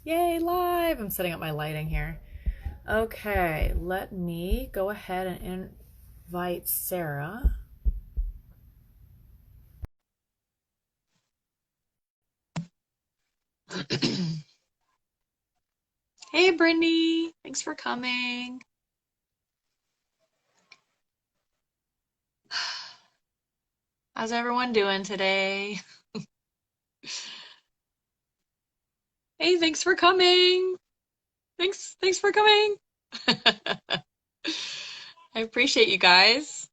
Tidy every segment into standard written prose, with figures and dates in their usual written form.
Yay, live! I'm setting up my lighting here. Okay, let me go ahead and invite Sarah. Hey, Brittany! Thanks for coming. How's everyone doing today? Hey, thanks for coming. Thanks for coming. I appreciate you guys.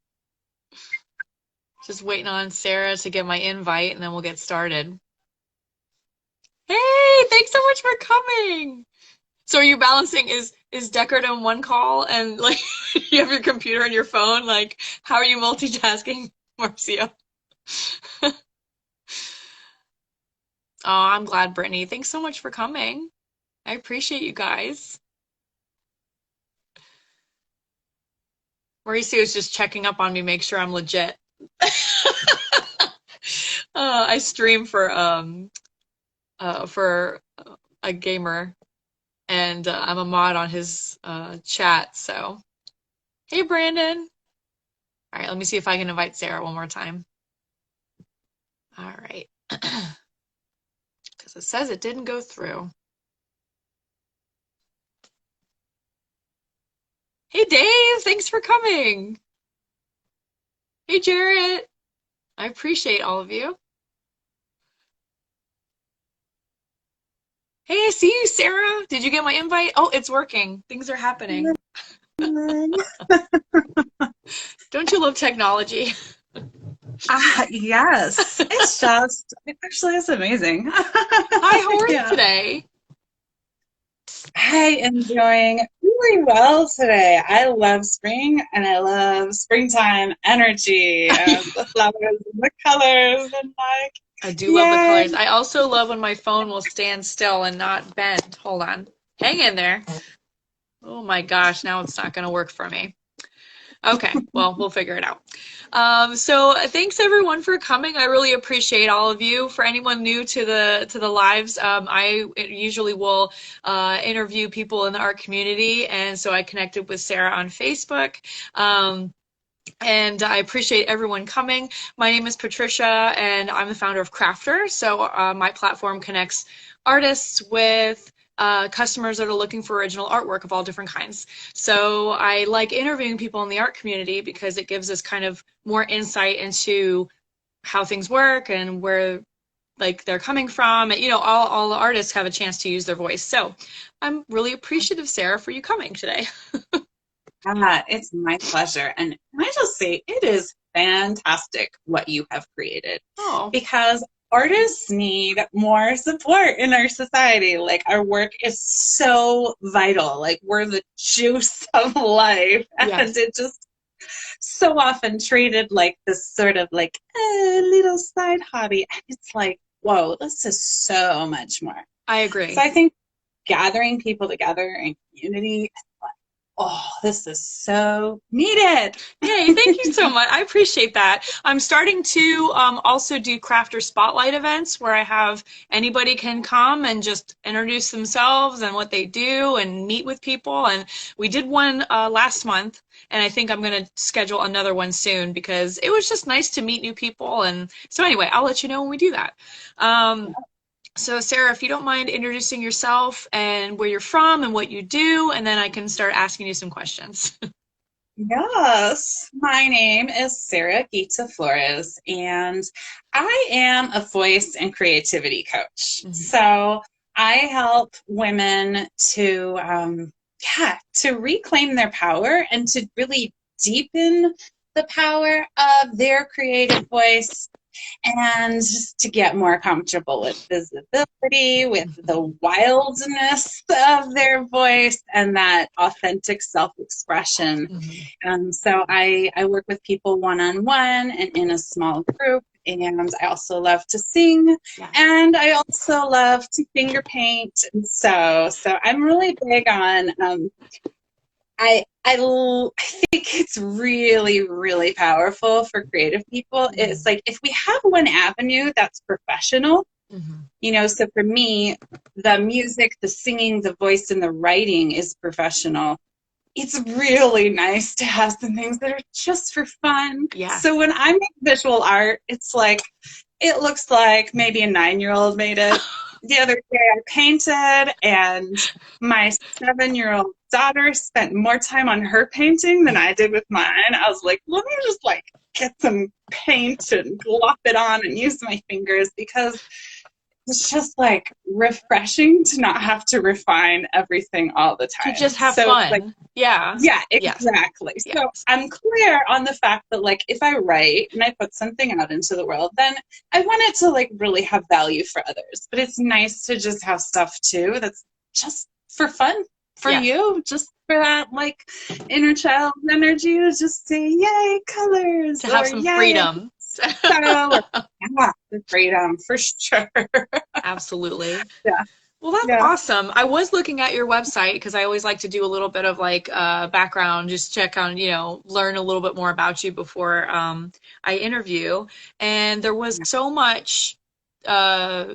Just waiting on Sarah to get my invite and then we'll get started. Hey, thanks so much for coming. So are you balancing is Deckard on one call and like you have your computer and your phone? Like, how are you multitasking, Marcio? Oh, I'm glad, Brittany. Thanks so much for coming. I appreciate you guys. Mauricio is just checking up on me, make sure I'm legit. I stream for a gamer, and I'm a mod on his chat. So, hey, Brandon. All right, let me see if I can invite Sarah one more time. All right, because it says it didn't go through. Hey, Dave. Thanks for coming. Hey, Jarrett. I appreciate all of you. Hey, I see you, Sarah. Did you get my invite? Oh, it's working. Things are happening. Don't you love technology? Yes. It actually is amazing. Hi, how are you Yeah. today? Hey, enjoying really well today. I love spring and I love springtime energy and the flowers and the colors and like, I do love the yay. colors. I also love when my phone will stand still and not bend. Hold on. Hang in there. Oh my gosh, now it's not going to work for me. Okay, well, we'll figure it out. So thanks everyone for coming. I really appreciate all of you. For anyone new to the lives, I usually will interview people in the art community, and so I connected with Sarah on Facebook. And I appreciate everyone coming. My name is Patricia, and I'm the founder of Crafter. So my platform connects artists with customers that are looking for original artwork of all different kinds. So I like interviewing people in the art community because it gives us kind of more insight into how things work and where like they're coming from. And, all the artists have a chance to use their voice. So I'm really appreciative, Sarah, for you coming today. It's my pleasure. And can I just say, it is fantastic what you have created Oh, because artists need more support in our society. Like, our work is so vital. Like, we're the juice of life. And yes, it just so often treated like this sort of like little side hobby. And it's like, whoa, this is so much more. I So agree. I think gathering people together in community, oh, this is so needed. Yay, thank you so much. I appreciate that. I'm starting to also do crafter spotlight events where I have anybody can come and just introduce themselves and what they do and meet with people. And we did one last month, and I think I'm going to schedule another one soon because it was just nice to meet new people. And so anyway, I'll let you know when we do that. So Sarah, if you don't mind introducing yourself and where you're from and what you do, and then I can start asking you some questions. Yes, my name is Sara Giita Flores, and I am a voice and creativity coach. Mhm. So I help women to reclaim their power and to really deepen the power of their creative voice and just to get more comfortable with visibility, with the wildness of their voice, and that authentic self expression. Mhm. So I work with people one on one and in a small group. And I also love to sing, Yes. and I also love to finger paint. And so I'm really big on I think it's really, really powerful for creative people. It's Mhm. like if we have one avenue that's professional, Mhm. So for me, the music, the singing, the voice, and the writing is professional. It's really nice to have some things that are just for fun. So Yes. when I make visual art, it's like, it looks like maybe a 9-year-old made it. The other day I painted, and my 7-year-old daughter spent more time on her painting than I did with mine. I was like, let me just like get some paint and glop it on and use my fingers, because it's just like refreshing to not have to refine everything all the To time. just have So it's like, fun. Yeah. yeah, Yes. exactly. So Yes. I'm clear on the fact that like if I write and I put something out into the world, then I want it to like really have value for others. But it's nice to just have stuff too that's just for fun for Yes. you, just for that like inner child energy to just say yay colors To have or some yay freedom. style, or yeah, the freedom for sure. Absolutely. Yeah, Well, that's yeah, awesome. I was looking at your website because I always like to do a little bit of like background, just check on, learn a little bit more about you before I interview. And there was yeah. so much uh,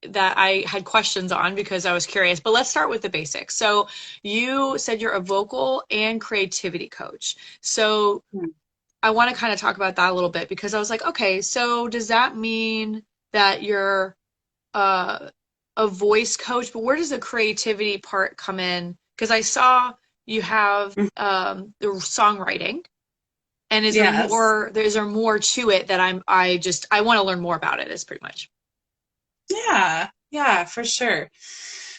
that I had questions on because I was curious. But let's start with the basics. So you said you're a vocal and creativity coach. So I want to kind of talk about that a little bit because I was like, okay, so does that mean that you're uh, a voice coach, but where does the creativity part come in? Because I saw you have Mm, the songwriting, and yes. is there more to it that I want to learn more about it, is pretty much. Yeah, yeah, for sure.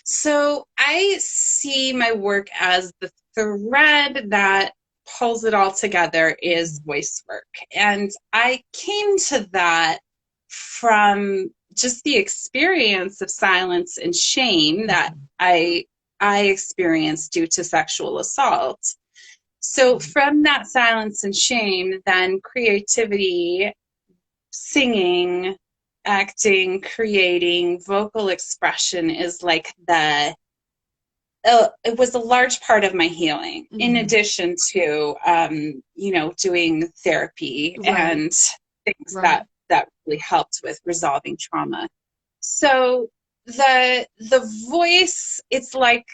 So I see my work as the thread that pulls it all together is voice work. And I came to that from just the experience of silence and shame that Mhm. I experienced due to sexual assault. So from that silence and shame, then creativity, singing, acting, creating, vocal expression is like it was a large part of my healing, in Mhm. addition to, doing therapy Right, and things right. that really helped with resolving trauma. So the voice, it's like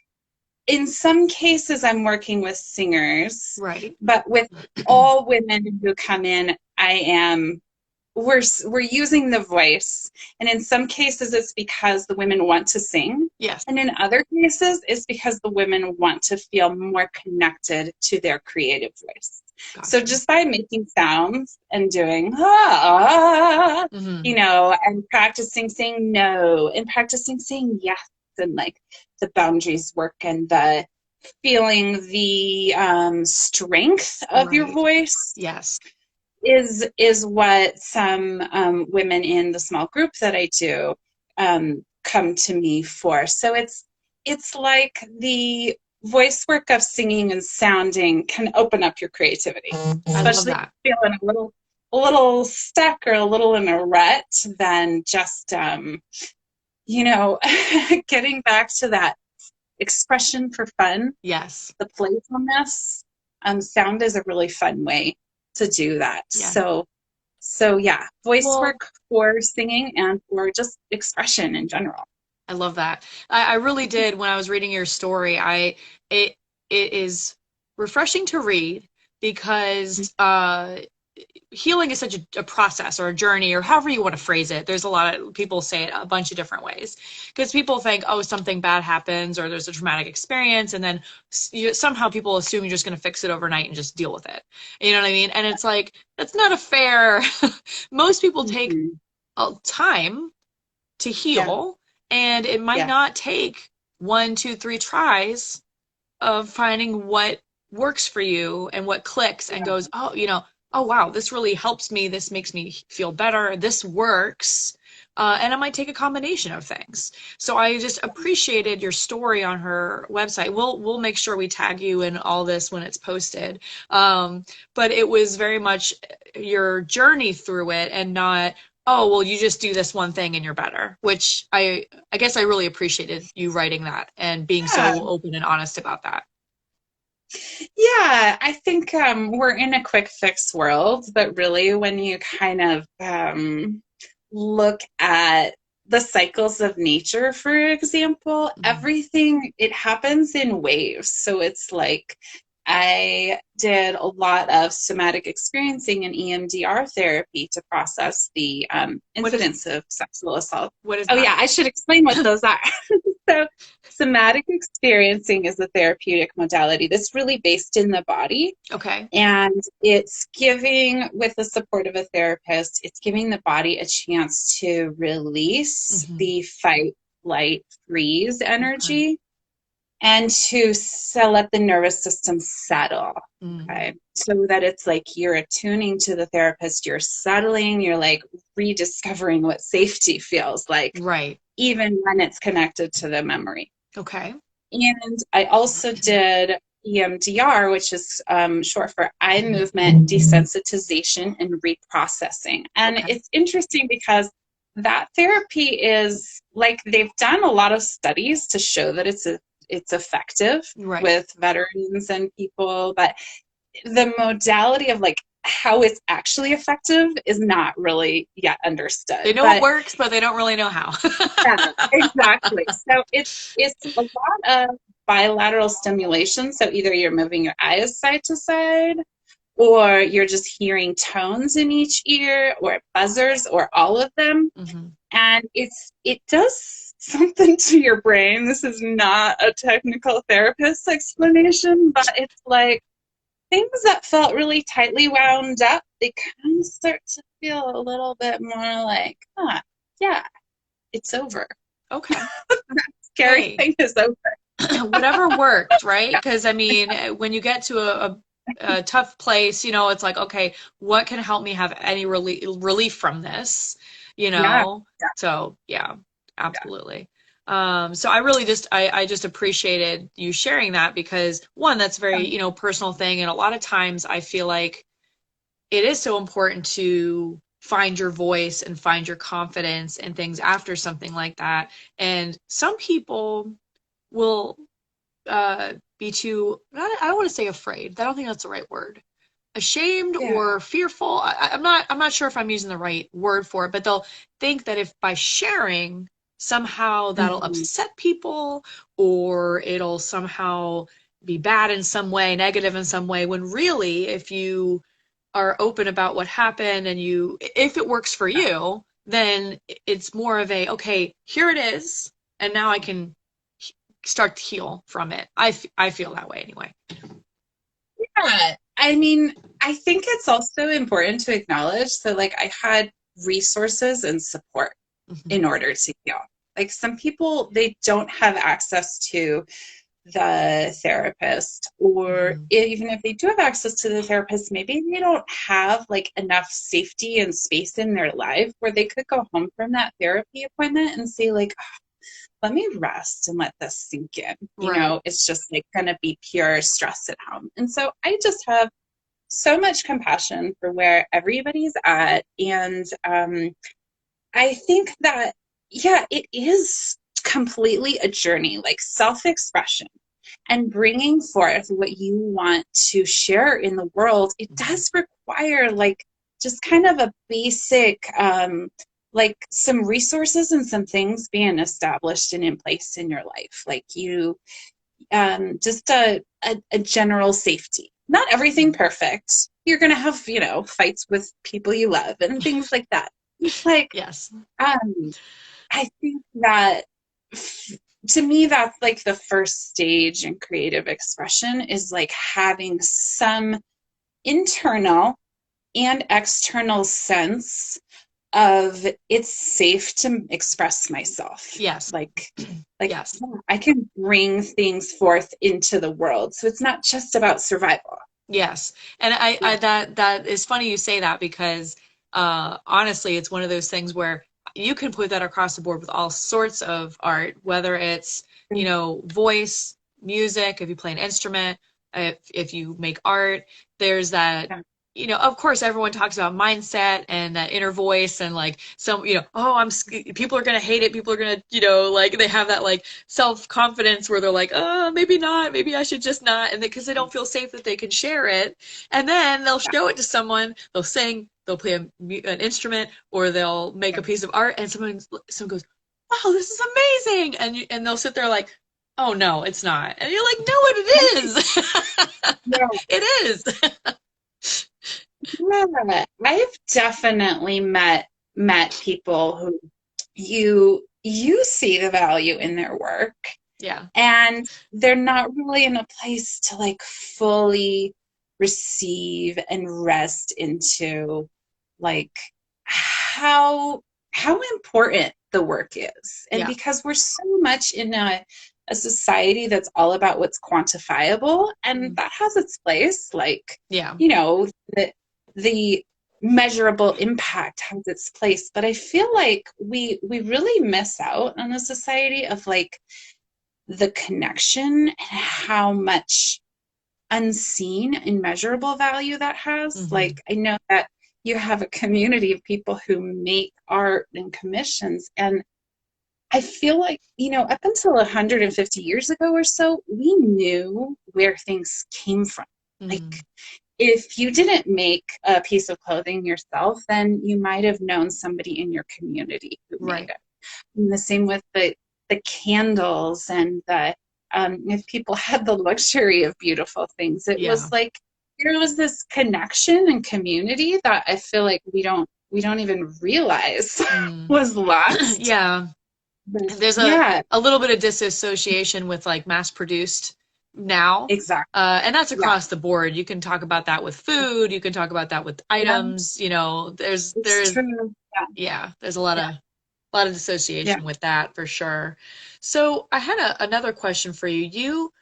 in some cases I'm working with singers, Right. but with all women who come in, I am we're using the voice, and in some cases it's because the women want to sing, Yes. and in other cases it's because the women want to feel more connected to their creative voice. So Gotcha. just by making sounds and doing ah, Hmm. and practicing saying no and practicing saying yes, and like the boundaries work and the feeling the strength of your Right. voice Yes. is what some women in the small group that I do come to me for. So it's like the voice work of singing and sounding can open up your creativity, I love especially if that. you're feeling a little stuck or a little in a rut. Then just getting back to that expression for fun, Yes. the playfulness. Sound is a really fun way to do that. Yeah. So yeah, voice Well, work for singing and for just expression in general. I love that. I really did when I was reading your story. It it is refreshing to read because healing is such a process or a journey or however you want to phrase it. There's a lot of people say it a bunch of different ways because people think, oh, something bad happens or there's a traumatic experience, and then somehow people assume you're just going to fix it overnight and just deal with it. You know what I mean? And it's like that's not a fair. Most people take Mm-hmm. time to Yeah, heal, and it might yeah, not take one, two, three tries of finding what works for you and what clicks and yeah, goes, oh, oh wow, this really helps me. This makes me feel better. This works. And it might take a combination of things. So I just appreciated your story on her website. We'll make sure we tag you in all this when it's posted. But it was very much your journey through it and not, oh, well, you just do this one thing and you're better, which I guess I really appreciated you writing that and being yeah. so open and honest about that. Yeah, I think we're in a quick fix world, but really when you kind of look at the cycles of nature, for example, Mhm. everything, it happens in waves. So it's like I did a lot of somatic experiencing and EMDR therapy to process the What is incidence of sexual assault. what is Oh, that? yeah, I should explain what those are. So, somatic experiencing is a therapeutic modality that's really based in the body. Okay. And it's giving, with the support of a therapist, it's giving the body a chance to release Hmm. the fight, flight, freeze Okay. energy and to let the nervous system settle. Mm. Okay. So that it's like you're attuning to the therapist, you're settling, you're like rediscovering what safety feels like, Right. even when it's connected to the memory. Okay. And I also did EMDR, which is short for eye movement desensitization and reprocessing. And Okay. it's interesting because that therapy is like they've done a lot of studies to show that it's effective Right. with veterans and people, but the modality of like how it's actually effective is not really yet They understood. know it But works, but they don't really know how. yeah, exactly. So it's a lot of bilateral stimulation. So either you're moving your eyes side to side, or you're just hearing tones in each ear, or buzzers, or all of them. Hmm. And it does something to your brain. This is not a technical therapist explanation, but it's like things that felt really tightly wound up, they kind of start to feel a little bit more like, yeah, it's over. Okay. Scary Hey, thing is over. whatever worked, right? Yeah, Because I mean, when you get to a tough place, it's like, okay, what can help me have any relief from this? You yeah, know? So yeah, yeah, absolutely. So I really I just apprecited you sharing that because one, that's very, personal thing. And a lot of times I feel like it is so important to find your voice and find your confidence and things after something like that. And some people will be too, I don't want to say afraid. I don't think that's the right word. Ashamed yeah. or fearful. I'm not sure if I'm using the right word for it, but they'll think that if by sharing somehow that'll Mhm. upset people or it'll somehow be bad in some way, negative in some way, when really if you are open about what happened and if it works for you, then it's more of a, okay, here it is, and now I can start to heal from it. I feel that way anyway. Yeah. I mean, I think it's also important to acknowledge that, like, I had resources and support Hmm. in order to heal. Like, some people, they don't have access to the therapist, or Hmm. even if they do have access to the therapist, maybe they don't have like enough safety and space in their life where they could go home from that therapy appointment and say like, let me rest and let this sink in. Right. It's just like going to be pure stress at home. And so I just have so much compassion for where everybody's at. And I think that, yeah, it is completely a journey, like self expression and bringing forth what you want to share in the world. It Hmm. does require like just kind of a basic, like some resources and some things being established and in place in your life. Like you, just a general safety. Not everything perfect. You're going to have, fights with people you love and things like that. It's like, Yes. um, I think that to me, that's like the first stage in creative expression is like having some internal and external sense of it's safe to express myself. Yes. Like Yes. yeah, I can bring things forth into the world. So it's not just about survival. Yes. And Yeah. that is funny you say that because honestly, it's one of those things where you can put that across the board with all sorts of art, whether it's, voice, music, if you play an instrument, if you make art, there's that, Yeah. of course everyone talks about mindset and that inner voice and like some, oh, people are going to hate it. People are going to, like they have that like self-confidence where they're like, oh, maybe not, maybe I should just not. And because they don't feel safe that they can share it. And then they'll show it to someone, they'll sing, they'll play an instrument, or they'll make a piece of art, and someone goes, wow, this is amazing. And they'll sit there like, oh no, it's not. And you're like, no, it is. Yeah. It is. Yeah. I've definitely met people who you see the value in their work, Yeah. and they're not really in a place to like fully receive and rest into like how important the work is. And Yeah. because we're so much in a society that's all about what's quantifiable, and Mm. that has its place, like, Yeah. you know, the measurable impact has its place. But I feel like we really miss out on a society of like the connection and how much unseen and measurable value that has. Hmm. Like, I know that you have a community of people who make art and commissions, and I feel like, up until 150 years ago or so, we knew where things came from. Like, Hmm. if you didn't make a piece of clothing yourself, then you might have known somebody in your community who made Right. it. And the same with the candles, and the if people had the luxury of beautiful things, it Yeah. was like there was this connection and community that I feel like we don't even realize Mm. was lost. Yeah. But There's yeah, a little bit of disassociation with like mass produced now. exactly. And that's Yeah, across the board. You can talk about that with food. You can talk about that with yeah, items. it's true. Yeah, yeah, there's yeah, a lot of yeah. dissociation with that for sure. So I had another question for you. You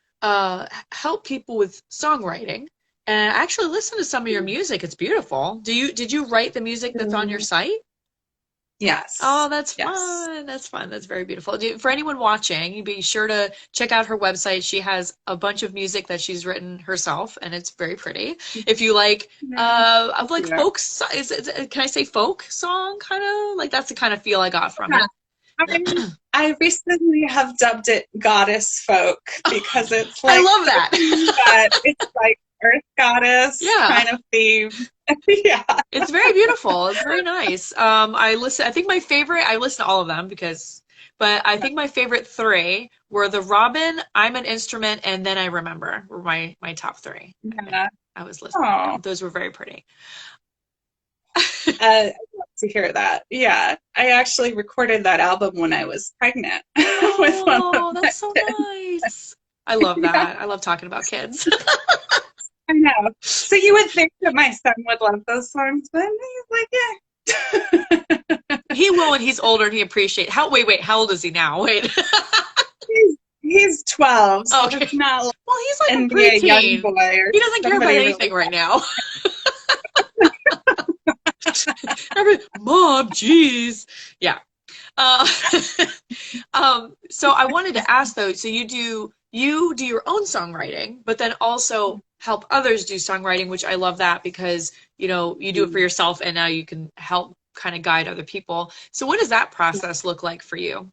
help people with songwriting, and I actually listen to some of your music. It's beautiful. Did you write the music that's on your site? Oh, Yes, that's yes. fun. That's fun. That's very beautiful. For anyone watching, be sure to check out her website. She has a bunch of music that she's written herself, and it's very pretty. If you like, Yeah, of like yeah. folk, can I say folk song kind of? Like that's the kind of feel I got from Yeah. it. I recently have dubbed it goddess folk because it's I like love that. that it's like earth goddess Yeah. kind of theme. Yeah. It's very beautiful. It's very nice. I think I listen to all of them but I think my favorite three were the Robin, I'm an Instrument, and Then I Remember were my top three. Yeah. I was listening to Oh, them. Those were very pretty. I'd love to hear that. Yeah. I actually recorded that album when I was pregnant with one of Oh, my that's so kids. nice. I love Yeah, that. I love talking about kids. I know. So you would think that my son would love those songs, but he's like, yeah. He will when he's older and he appreciate wait, how old is he now? Wait. He's 12, so Okay. it's not like Well, he's like a and be a young preteen. boy or He doesn't care about somebody really. anything right now. Mom, jeez. Yeah. Uh, so I wanted to ask though, so you do your own songwriting, but then also help others do songwriting, which I love that because, you do it for yourself and now you can help kind of guide other people. So what does that process look like for you?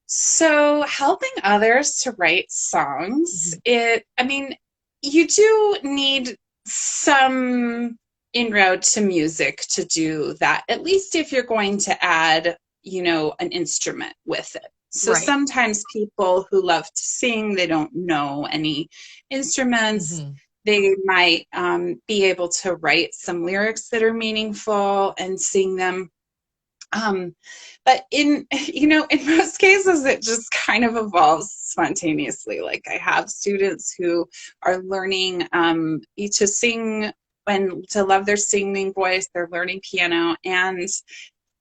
So helping others to write songs, Mhm. I mean, you do need some inroad to music to do that, at least if you're going to add, an instrument with it. So Right. sometimes people who love to sing, they don't know any instruments. Hmm. They might be able to write some lyrics that are meaningful and sing them. Um, but in most cases, it just kind of evolves spontaneously. Like I have students who are learning to sing and to love their singing voice. They're learning piano, and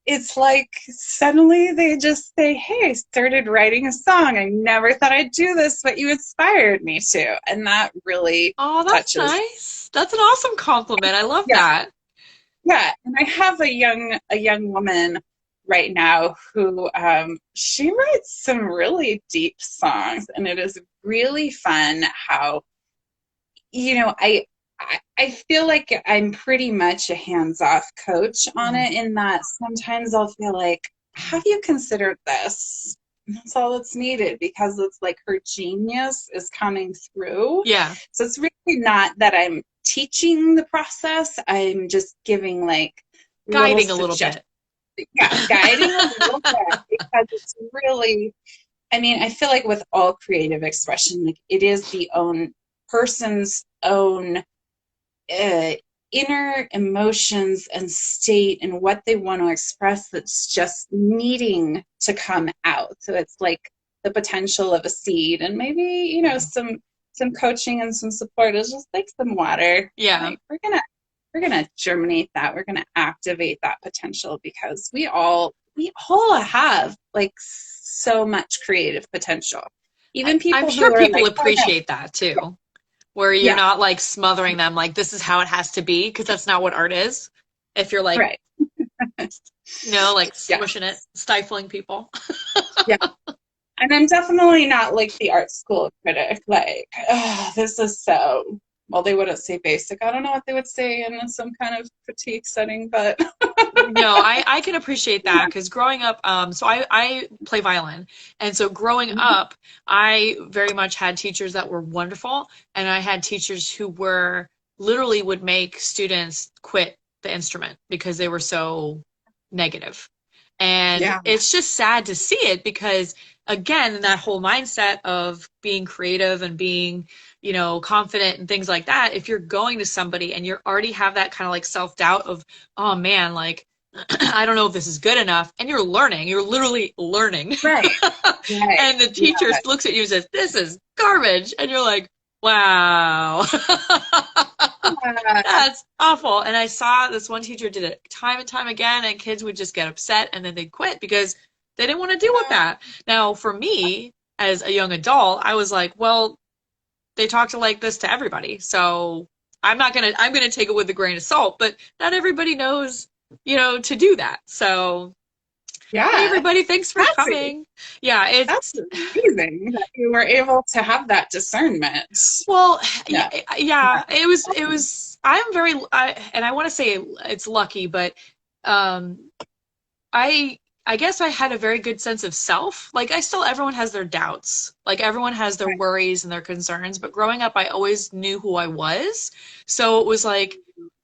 it's like suddenly they just say, "Hey, I started writing a song. I never thought I'd do this, but you inspired me to," and that really Oh, that's touches. nice. That's an awesome compliment. I love Yeah, that. yeah, and I have a young woman right now who she writes some really deep songs, and it is really fun how I feel like I'm pretty much a hands-off coach on Mhm. it, in that sometimes I'll feel like, have you considered this? And that's all that's needed, because it's like her genius is coming through. Yeah. So it's really not that I'm teaching the process. I'm just giving like little Guiding a little suggestions. bit. yeah, guiding a little bit because it's really, I mean, I feel like with all creative expression, like it is the own person's own uh, inner emotions and state and what they want to express that's just needing to come out. So it's like the potential of a seed, and maybe some coaching and some support is just like some water. Yeah. Like we're gonna germinate that. We're gonna activate that potential because we all have like so much creative potential. Even I'm people sure who are people like, oh no, appreciate that too, where you're yeah, not like smothering them like this is how it has to be, because that's not what art is. If you're like, right, like yeah, smushing it, stifling people. yeah. And I'm definitely not like the art school critic. Like, oh, this is so, well, they wouldn't say basic. I don't know what they would say in some kind of critique setting, but No, I can appreciate that because growing up, so I play violin, and so growing up, I very much had teachers that were wonderful, and I had teachers who were literally would make students quit the instrument because they were so negative. And yeah, it's just sad to see it because, again, that whole mindset of being creative and being, confident and things like that, if you're going to somebody and you already have that kind of like self-doubt of, oh man, like, I don't know if this is good enough, and you're literally learning. right, right, And the teacher yeah, looks at you and says, this is garbage. And you're like, wow. That's awful. And I saw this one teacher did it time and time again, and kids would just get upset and then they'd quit because they didn't want to deal with that. Now, for me, as a young adult, I was like, well, they talk to like this to everybody. So I'm gonna take it with a grain of salt, but not everybody knows, to do that. So hey yeah. everybody, thanks for That's coming. Yeah, that's it's amazing that you were able to have that discernment. well, Yeah, yeah, it was and I want to say it's lucky, but um I I guess I had a very good sense of self. Like everyone has their doubts. Like everyone has their right. worries and their concerns, but growing up I always knew who I was. So it was like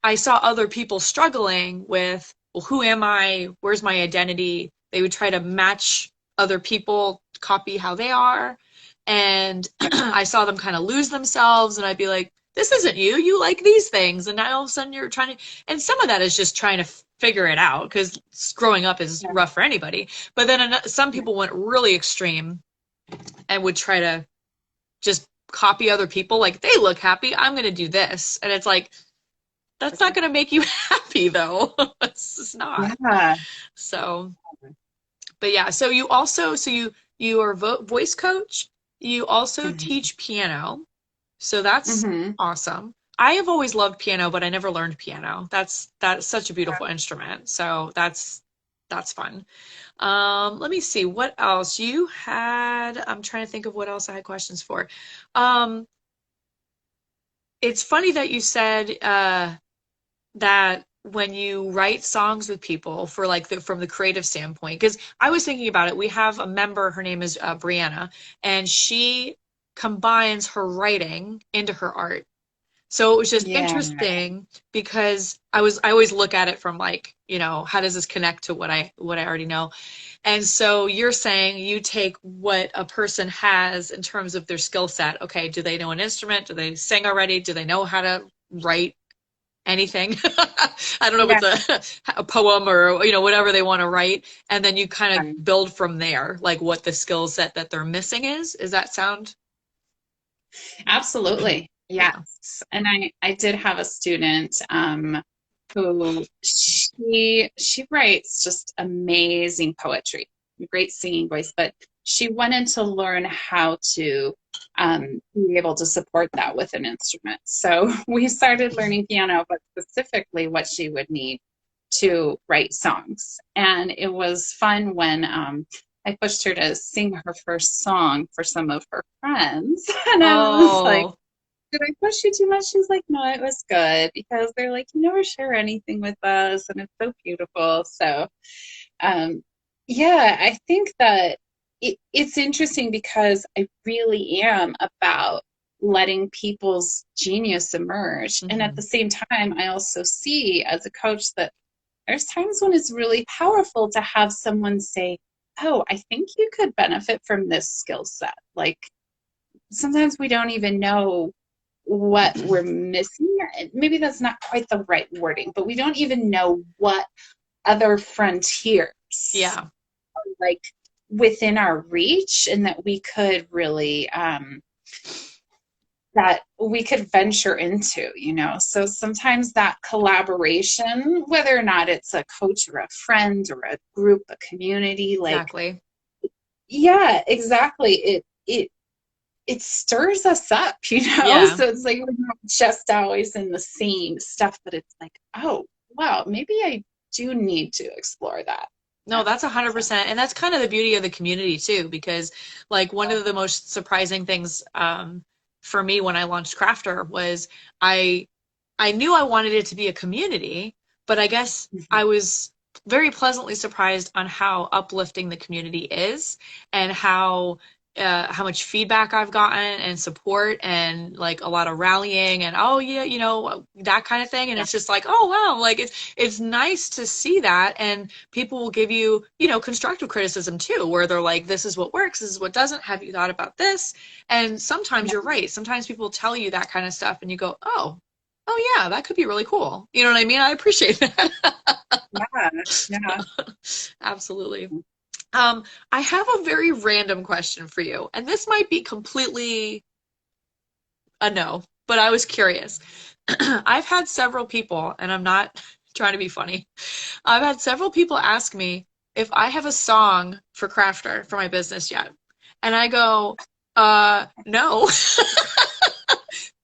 I saw other people struggling with, well, who am I? Where's my identity? They would try to match other people, copy how they are. And I saw them kind of lose themselves and I'd be like, this isn't you. You like these things. And now all of a sudden you're trying to, and some of that is just trying to figure it out because growing up is Yeah, rough for anybody. But then some yeah, people went really extreme and would try to just copy other people. Like they look happy, I'm going to do this. And it's like, that's not going to make you happy though. It's just not. yeah. So, but yeah, so you are a voice coach. You also Mhm. teach piano. So that's Mhm. awesome. I have always loved piano, but I never learned piano. That's such a beautiful instrument. So that's fun. Let me see what else you had. I'm trying to think of what else I had questions for. Um, it's funny that you said that when you write songs with people for like from the creative standpoint, because I was thinking about it. We have a member, her name is Brianna, and she combines her writing into her art. So it was just Yeah, interesting because I always look at it from like, how does this connect to what I already know? And so you're saying you take what a person has in terms of their skill set. Okay, do they know an instrument? Do they sing already? Do they know how to write anything? I don't know yeah. if it's a poem or whatever they want to write, and then you kind of build from there, like what the skill set that they're missing is. Does that sound? Absolutely. Yeah. Yes. And I did have a student who she writes just amazing poetry, great singing voice, but she wanted to learn how to be able to support that with an instrument. So we started learning piano, but specifically what she would need to write songs. And it was fun when I pushed her to sing her first song for some of her friends. And I was like, Oh, did I push you too much? She's like, no, it was good because they're like, you never share anything with us. And it's so beautiful. So, um, yeah, I think that it's interesting because I really am about letting people's genius emerge. And at hmm the same time, I also see as a coach that there's times when it's really powerful to have someone say, oh, I think you could benefit from this skill set. Like sometimes we don't even know what we're missing. Maybe that's not quite the right wording, but we don't even know what other frontiers Yeah. are like within our reach, and that we could really that we could venture into, you know. So sometimes that collaboration, whether or not it's a coach or a friend or a group, a community, like, Exactly. yeah, exactly. It stirs us up, you know? Yeah. So it's like we're not just always in the same stuff, but it's like, oh, wow, maybe I do need to explore that. No, Yeah. that's So, 100%. And that's kind of the beauty of the community too, because like one of the most surprising things for me when I launched Crafter was I I knew I wanted it to be a community, but I guess mhm. I was very pleasantly surprised on how uplifting the community is and how much feedback I've gotten and support and like a lot of rallying and oh yeah, you know, that kind of thing. And Yeah. it's just like, oh wow, like it's nice to see that. And people will give you, you know, constructive criticism too, where they're like, this is what works, this is what doesn't. Have you thought about this? And sometimes Yeah. you're right. Sometimes people tell you that kind of stuff and you go, oh yeah, that could be really cool. You know what I mean? I appreciate that. Yeah. Yeah. Absolutely. I have a very random question for you, and this might be completely a no, but I was curious. I've had several people, and I'm not trying to be funny. I've had several people ask me if I have a song for Crafter for my business yet. And I go, no,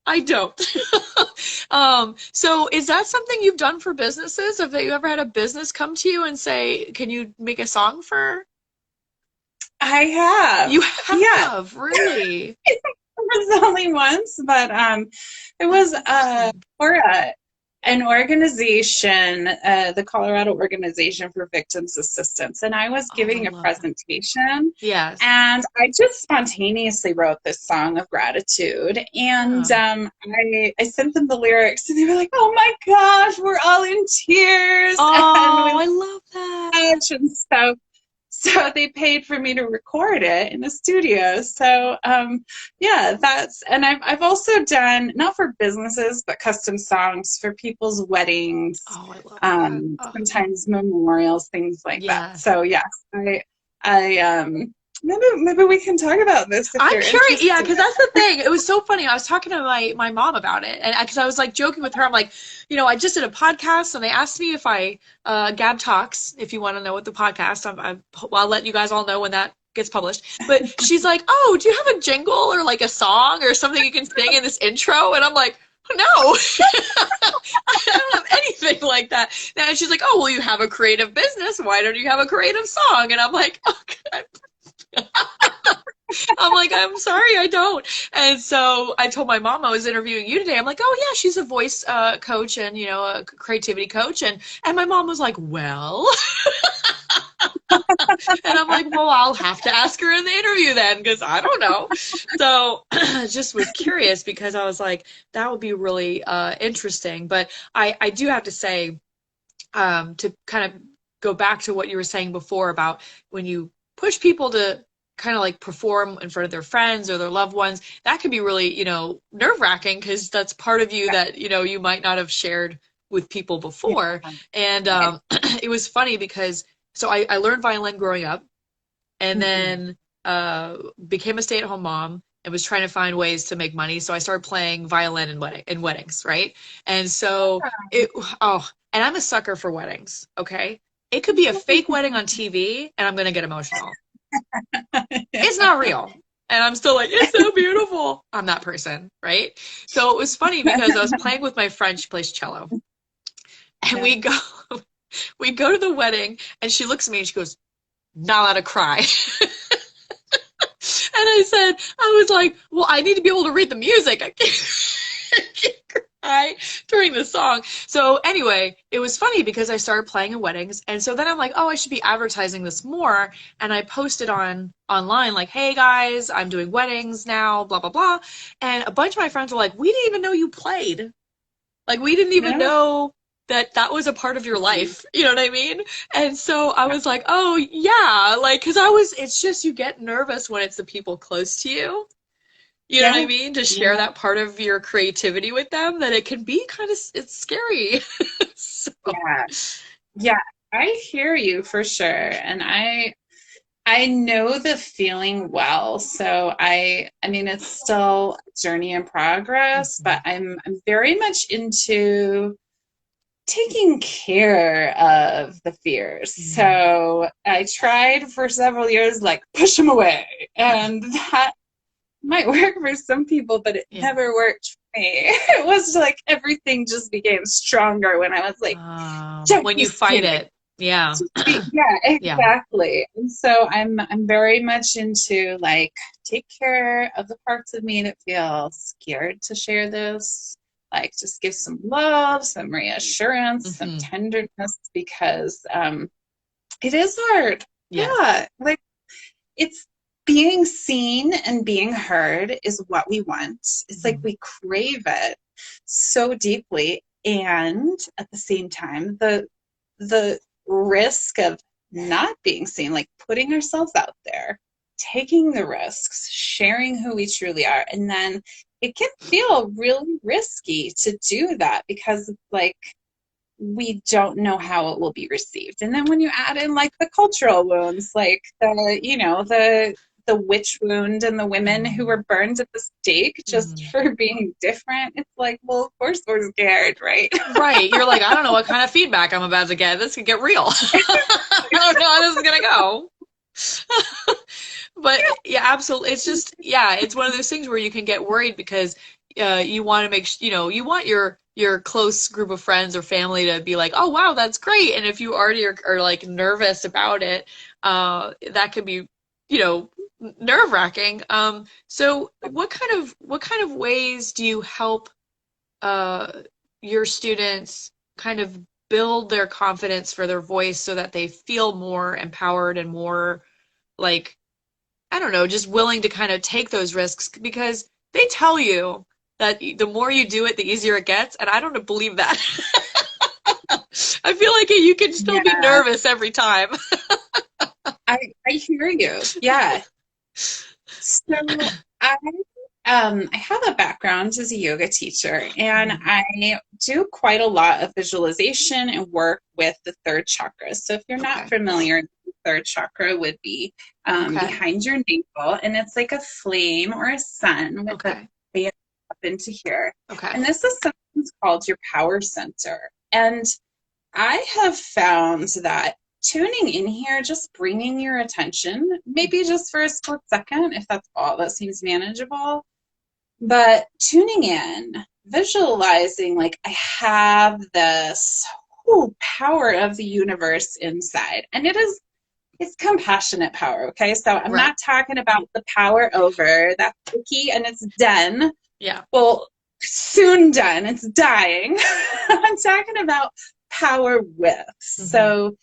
I don't. So is that something you've done for businesses? Have you ever had a business come to you and say, can you make a song for? I have. You Yeah. have, really? It was only once, but it That's was interesting. for an organization, the Colorado Organization for Victims Assistance, and I was Oh, I giving a love that. presentation, Yes. and I just spontaneously wrote this song of gratitude, and Yeah. I sent them the lyrics, and they were like, "Oh my gosh, we're all in tears," and Oh, we I love that. laughed, and so they paid for me to record it in the studio. So yeah, that's, and I've also done, not for businesses, but custom songs for people's weddings, Oh, I love that. Oh, sometimes memorials, things like that. yes. So yes, I maybe we can talk about this if I'm you're curious, yeah, interested. because that's the thing. It was so funny. I was talking to my mom about it, and because I was like joking with her, I'm like, you know, I just did a podcast, and they asked me if I Gab Talks. If you want to know what the podcast, well, I'll let you guys all know when that gets published. But she's like, oh, do you have a jingle or like a song or something you can sing in this intro? And I'm like, no, I don't have anything like that. And she's like, oh, well, you have a creative business. Why don't you have a creative song? And I'm like, oh, God. I'm like, I'm sorry, I don't. And so I told my mom I was interviewing you today. I'm like, oh yeah, she's a voice coach and you know a creativity coach. And my mom was like, well, and I'm like, well, I'll have to ask her in the interview then because I don't know. So just was curious because I was like, that would be really interesting. But I do have to say to kind of go back to what you were saying before about when you push people to kind of like perform in front of their friends or their loved ones, that can be really, you know, nerve-wracking because that's part of you that, you know, you might not have shared with people Yeah. before. And Right. it was funny because so I learned violin growing up and Mhm. then became a stay-at-home mom and was trying to find ways to make money. So I started playing violin in weddings, right? And so it and I'm a sucker for weddings, okay? It could be a fake wedding on TV and I'm gonna get emotional. It's not real. And I'm still like, it's so beautiful. I'm that person, right? So it was funny because I was playing with my friend, she plays cello, and Yeah. we go to the wedding and she looks at me and she goes, not allowed to cry. And I was like, well, I need to be able to read the music. I can't cry during the song. So anyway, it was funny because I started playing in weddings. And so then I'm like, oh, I should be advertising this more. And I posted online like, hey guys, I'm doing weddings now, blah, blah, blah. And a bunch of my friends were like, we didn't even know you played. Like we didn't even Yeah. know. that was a part of your Mhm. life. You know what I mean? And so I was like, oh yeah, like, cause I was, it's just you get nervous when it's the people close to you. You know what I Yeah. mean? To share Yeah. that part of your creativity with them, that it can be kind of, it's scary. So, Yeah. Yeah. I hear you for sure. And I know the feeling well. So I mean it's still a journey in progress, but mhm, I'm very much into taking care of the fears. mhm. So I tried for several years, like push them away. And that might work for some people, but it Yeah. never worked for me. It was like everything just became stronger when I was like, don't When be you fight scared. it. Yeah. Yeah, Yeah. exactly. And so I'm very much into like take care of the parts of me that feel scared to share this. Like just give some love, some reassurance, some hmm tenderness because it is hard. Yeah. Yeah. Like it's being seen and being heard is what we want. It's like hmm we crave it so deeply. And at the same time, the risk of not being seen, like putting ourselves out there, taking the risks, sharing who we truly are, and then it can feel really risky to do that because like we don't know how it will be received. And then when you add in like the cultural wounds, like the witch wound and the women who hmm were burned at the stake just hmm for being different, it's like, well, of course we're scared, right? Right. You're like, I don't know what kind of feedback I'm about to get. This could get real. I don't know how this is gonna go. But yeah, absolutely. It's just, yeah, it's one of those things where you can get worried because you want to you know, you want your close group of friends or family to be like, oh wow, that's great. And if you already are like nervous about it, that could be, you know, nerve-wracking. So what kind of ways do you help uh your students kind of build their confidence for their voice so that they feel more empowered and more like I don't know, just willing to kind of take those risks because they tell you that the more you do it, the easier it gets. And I don't believe that. I feel like you can still be Yeah, nervous every time. I hear you. Yeah. So I I have a background as a yoga teacher and Mhm. I do quite a lot of visualization and work with the third chakra. So if you're not Okay. familiar, the third chakra would be Okay. behind your navel and it's like a flame or a sun with a Okay. band up into here. Okay. And this is something called your power center. And I have found that tuning in here, just bringing your attention, maybe just for a split second, if that's all that seems manageable, but tuning in, visualizing like I have this power of the universe inside. And it's compassionate power, okay? So I'm Right. not talking about the power over that's icky and it's done. Yeah. Well, soon done. It's dying. I'm talking about power with. hmm So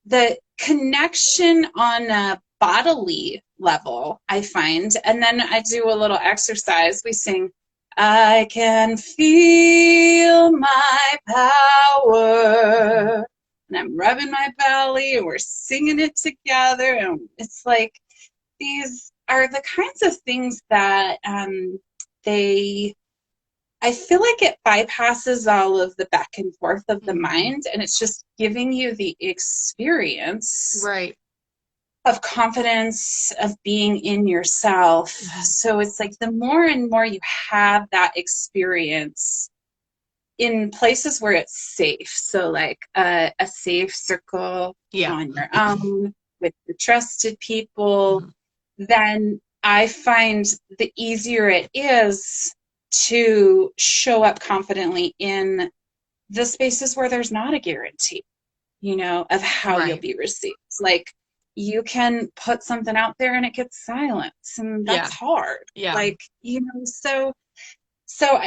the connection on a bodily level, I find, and then I do a little exercise. We sing, I can feel my power. And I'm rubbing my belly, and we're singing it together. And it's like these are the kinds of things that they I feel like it bypasses all of the back and forth of the hmm mind and it's just giving you the experience Right. of confidence, of being in yourself. hmm So it's like the more and more you have that experience in places where it's safe. So, like a safe circle Yeah. on your own with the trusted people, hmm then I find the easier it is to show up confidently in the spaces where there's not a guarantee, of how you'll Right. be received. Like you can put something out there and it gets silence, and that's Yeah. hard. Yeah. Like, so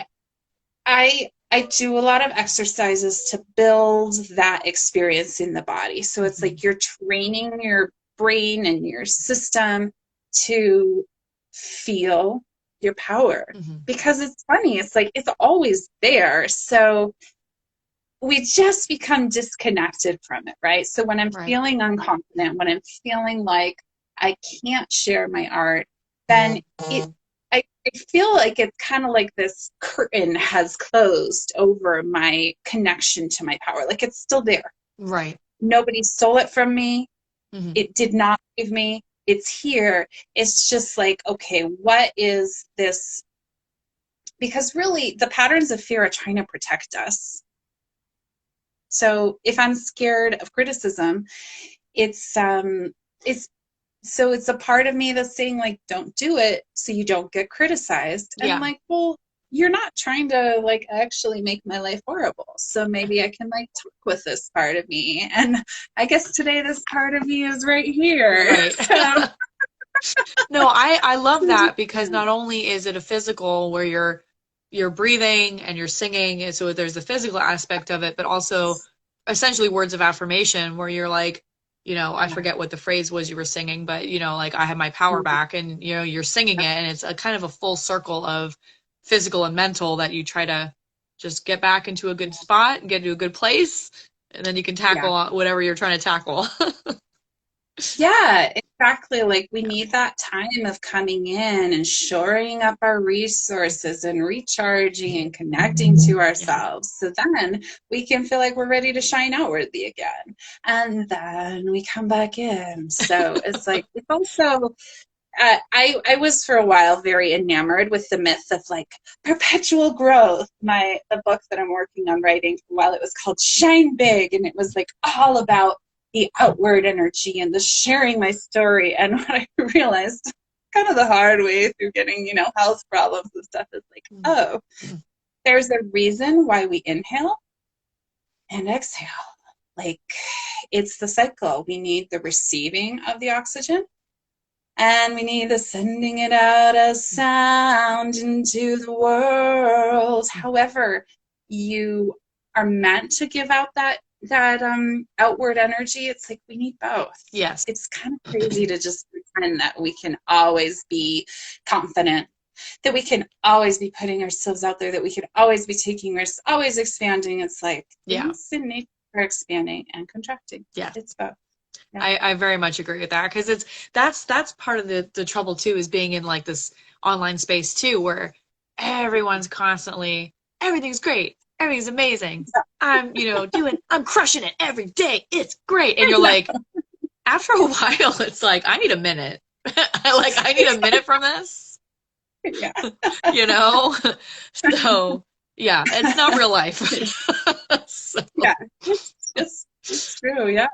I do a lot of exercises to build that experience in the body. So it's hmm like you're training your brain and your system to feel your power hmm because it's funny. It's like it's always there. So we just become disconnected from it, right? So when I'm Right. feeling unconfident, when I'm feeling like I can't share my art, then I feel like it's kind of like this curtain has closed over my connection to my power. Like it's still there. Right. Nobody stole it from me. Hmm. It did not leave me. It's here. It's just like, okay, what is this? Because really, the patterns of fear are trying to protect us. So if I'm scared of criticism, it's it's so it's a part of me that's saying like, don't do it so you don't get criticized. And I'm Yeah. like, well, you're not trying to like actually make my life horrible. So maybe I can like talk with this part of me. And I guess today this part of me is right here. Right. So No, I love that because not only is it a physical where you're breathing and you're singing, and so there's the physical aspect of it, but also essentially words of affirmation where you're like, I yeah. forget what the phrase was you were singing, but like I have my power back, and you're singing it, and it's a kind of a full circle of physical and mental that you try to just get back into a good spot and get to a good place, and then you can Yeah. tackle whatever you're trying to tackle. Yeah, exactly. Like we need that time of coming in and shoring up our resources and recharging and connecting to Yeah. ourselves. So then we can feel like we're ready to shine outwardly again. And then we come back in. So it's like, it's also, I was for a while very enamored with the myth of like perpetual growth. The book that I'm working on writing for a while, it was called Shine Big, and it was like all about the outward energy and the sharing my story. And what I realized kind of the hard way through getting, health problems and stuff is like, oh, there's a reason why we inhale and exhale. Like it's the cycle. We need the receiving of the oxygen and we need the sending it out as sound into the world. However, you are meant to give out that outward energy. It's like we need both. Yes. It's kind of crazy to just pretend that we can always be confident, that we can always be putting ourselves out there, that we can always be taking risks, always expanding. It's like Yeah. things in nature are expanding and contracting. Yeah. It's both. Yeah. I very much agree with that because that's part of the trouble too is being in like this online space too where everyone's constantly everything's great, everything's amazing. I'm crushing it every day. It's great. And you're like, after a while, it's like, I need a minute. I need a minute from this, Yeah. you know? So yeah, it's not real life. So, Yeah. It's true. Yeah.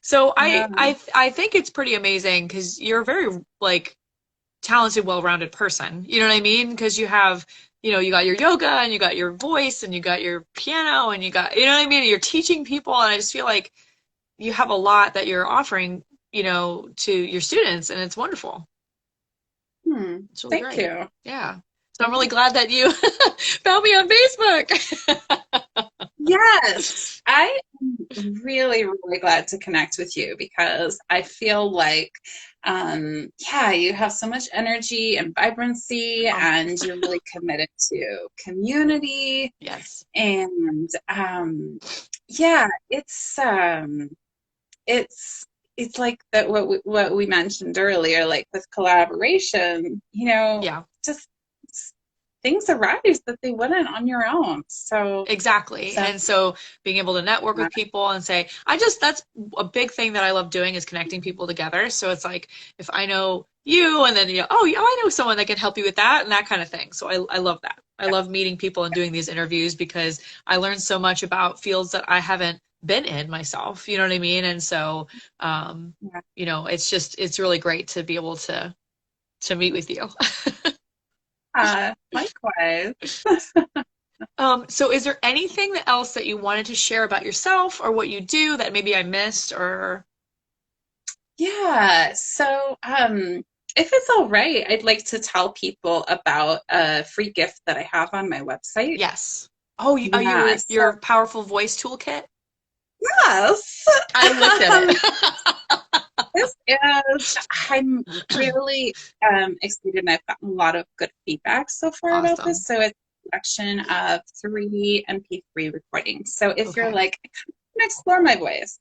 so I, Yeah. I, I think it's pretty amazing because you're a very like talented, well-rounded person. You know what I mean? Because you got your yoga and you got your voice and you got your piano and you know what I mean? And you're teaching people. And I just feel like you have a lot that you're offering, to your students, and it's wonderful. It's really Thank great. you. Yeah. So I'm really glad that you found me on Facebook. Yes, I am really, really glad to connect with you because I feel like, yeah, you have so much energy and vibrancy, Oh, and you're really committed to community. yes. And yeah, it's it's like that what we mentioned earlier, like with collaboration, Yeah. just things arise that they wouldn't on your own. Exactly. So And so being able to network with people and say, that's a big thing that I love doing is connecting people together. So it's like if I know you and then oh yeah, I know someone that can help you with that and that kind of thing. So I love that. I love meeting people and doing these interviews because I learned so much about fields that I haven't been in myself. You know what I mean? And so yeah. it's really great to be able to meet with you. Likewise. So is there anything else that you wanted to share about yourself or what you do that maybe I missed or? Yeah. So, if it's all right, I'd like to tell people about a free gift that I have on my website. Yes. Oh, Yeah. So, your powerful voice toolkit? yes. I looked at This is, I'm really excited, and I've gotten a lot it. Of good feedback so far about Awesome. this. So it's collection of 3 MP3 recordings. So if you're Okay. like, I kind of want to explore my voice,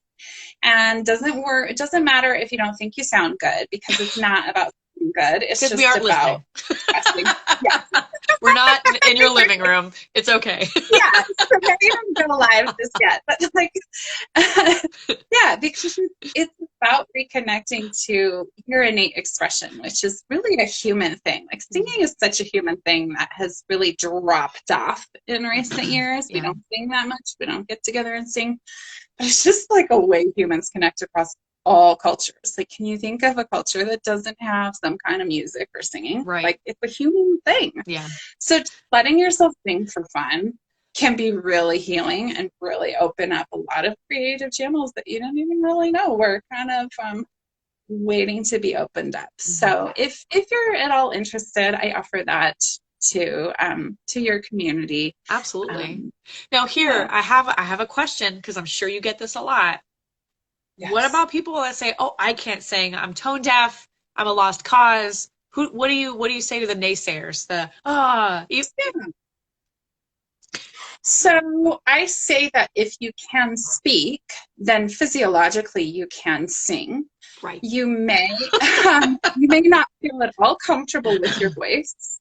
and it doesn't matter if you don't think you sound good, because it's not about sounding good. It's Because we just aren't about listening. expressing. Yeah. We're not in your living room. It's okay. Yeah, so maybe I haven't go live just yet, but like, yeah, because it's about reconnecting to your innate expression, which is really a human thing. Like singing is such a human thing that has really dropped off in recent years. We Yeah. don't sing that much. We don't get together and sing. But it's just like a way humans connect across all cultures. Like, can you think of a culture that doesn't have some kind of music or singing? Right. Like, it's a human thing. Yeah. So just letting yourself sing for fun can be really healing and really open up a lot of creative channels that you don't even really know were kind of waiting to be opened up. Mm-hmm. So if you're at all interested, I offer that to your community. Absolutely. Now here, I have a question, because I'm sure you get this a lot. Yes. What about people that say, "Oh, I can't sing. I'm tone deaf. I'm a lost cause." What do you say to the naysayers? So I say that if you can speak, then physiologically you can sing. Right. You may you may not feel at all comfortable with your voice.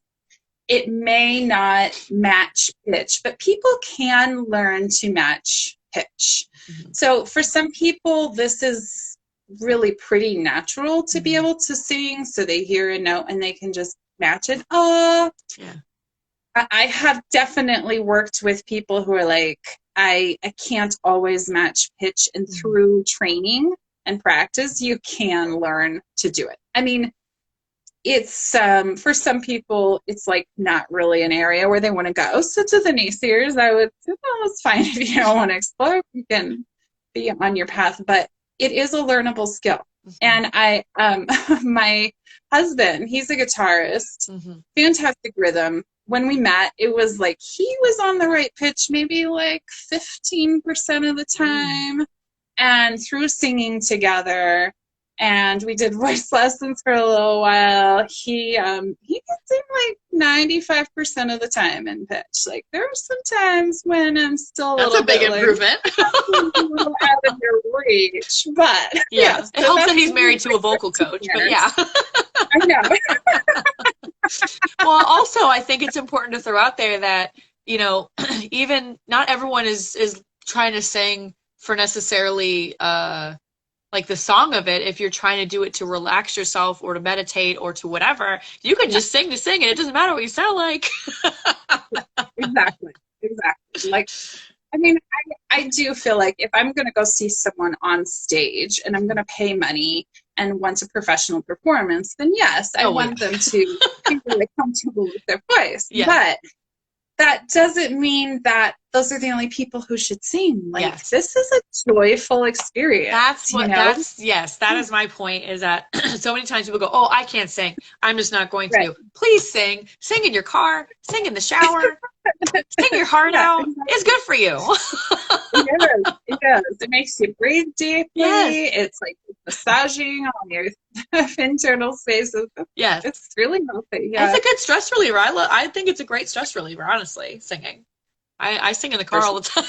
It may not match pitch, but people can learn to match pitch. Mm-hmm. So for some people, this is really pretty natural to be able to sing. So they hear a note and they can just match it. Yeah. I have definitely worked with people who are like, I can't always match pitch, and through training and practice, you can learn to do it. I mean, it's for some people, it's like not really an area where they want to go. So to the naysayers, I would say, well, it's fine if you don't want to explore. You can be on your path, but it is a learnable skill. And I, my husband, he's a guitarist, fantastic rhythm. When we met, it was like he was on the right pitch, maybe like 15% of the time. And through singing together, and we did voice lessons for a little while, he can sing like 95% of the time in pitch. Like there are some times when I'm still That's a big improvement. A little out of your reach, but yeah, it helps that he's married to a vocal coach. But yeah, I know. Well, also, I think it's important to throw out there that, even not everyone is trying to sing for necessarily like the song of it. If you're trying to do it to relax yourself or to meditate or to whatever, you can just sing to sing, and it doesn't matter what you sound like. Exactly. Like, I mean, I do feel like if I'm going to go see someone on stage and I'm going to pay money and want a professional performance, then yes, I want them to be really comfortable with their voice. Yeah. But that doesn't mean that those are the only people who should sing. Like, this is a joyful experience. That is my point, is that so many times people go, "Oh, I can't sing. I'm just not going to." Right. Please sing. Sing in your car. Sing in the shower. Sing your heart out. Exactly. It's good for you. It is. It makes you breathe deeply. Yes. It's like massaging on your internal spaces. Yes. It's really healthy. Yeah. It's a good stress reliever. I think it's a great stress reliever, honestly, singing. I sing in the car all the time.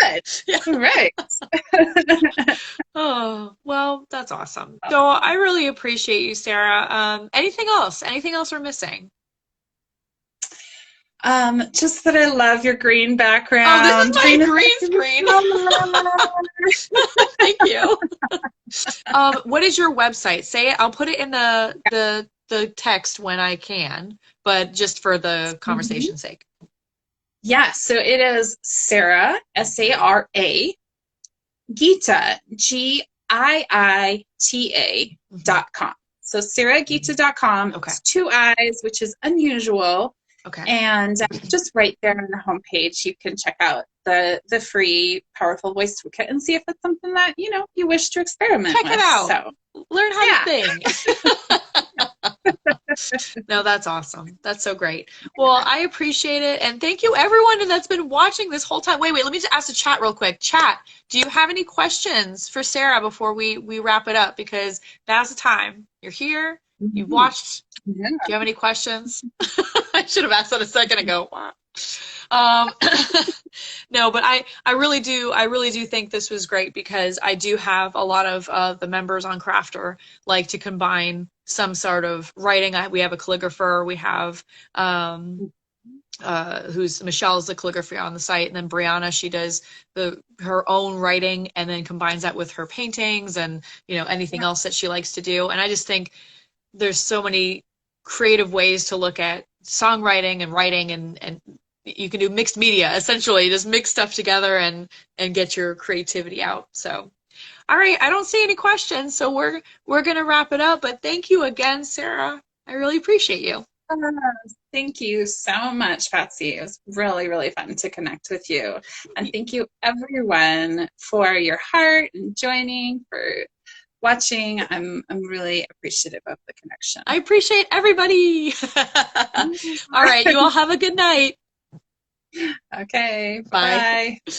Good. Yeah. Right. Oh, well, that's awesome. So I really appreciate you, Sara. Anything else? Anything else we're missing? Just that I love your green background. Oh, this is my green screen. Thank you. What is your website? Say it. I'll put it in the text when I can, but just for the conversation's sake. Yeah, so it is Sara, Sara, Giita, Giita.com. So SaraGiita.com. Okay. It's 2 I's, which is unusual. Okay. And just right there on the homepage, you can check out the free Powerful Voice Toolkit and see if it's something that, you wish to experiment with. Check it out. So, learn how to sing. No, that's awesome. That's so great. Well, I appreciate it. And thank you, everyone that's been watching this whole time. Wait, let me just ask the chat real quick. Chat, do you have any questions for Sara before we wrap it up? Because now's the time. You've here. You've watched. Yeah. Do you have any questions? I should have asked that a second ago. Wow. Um, no, but I really do think this was great because I do have a lot of the members on Crafter like to combine some sort of writing. We have a calligrapher. We have who's Michelle's the calligraphy on the site, and then Brianna, she does her own writing and then combines that with her paintings and anything else that she likes to do. And I just think there's so many creative ways to look at songwriting and writing, and you can do mixed media essentially, just mix stuff together and get your creativity out. So all right, I don't see any questions, so we're gonna wrap it up, but thank you again, Sarah. I really appreciate you. Thank you so much, Patsy. It was really, really fun to connect with you. And thank you, everyone, for your heart and joining, for watching. I'm really appreciative of the connection. I appreciate everybody. All right, you all have a good night. Okay, bye. bye.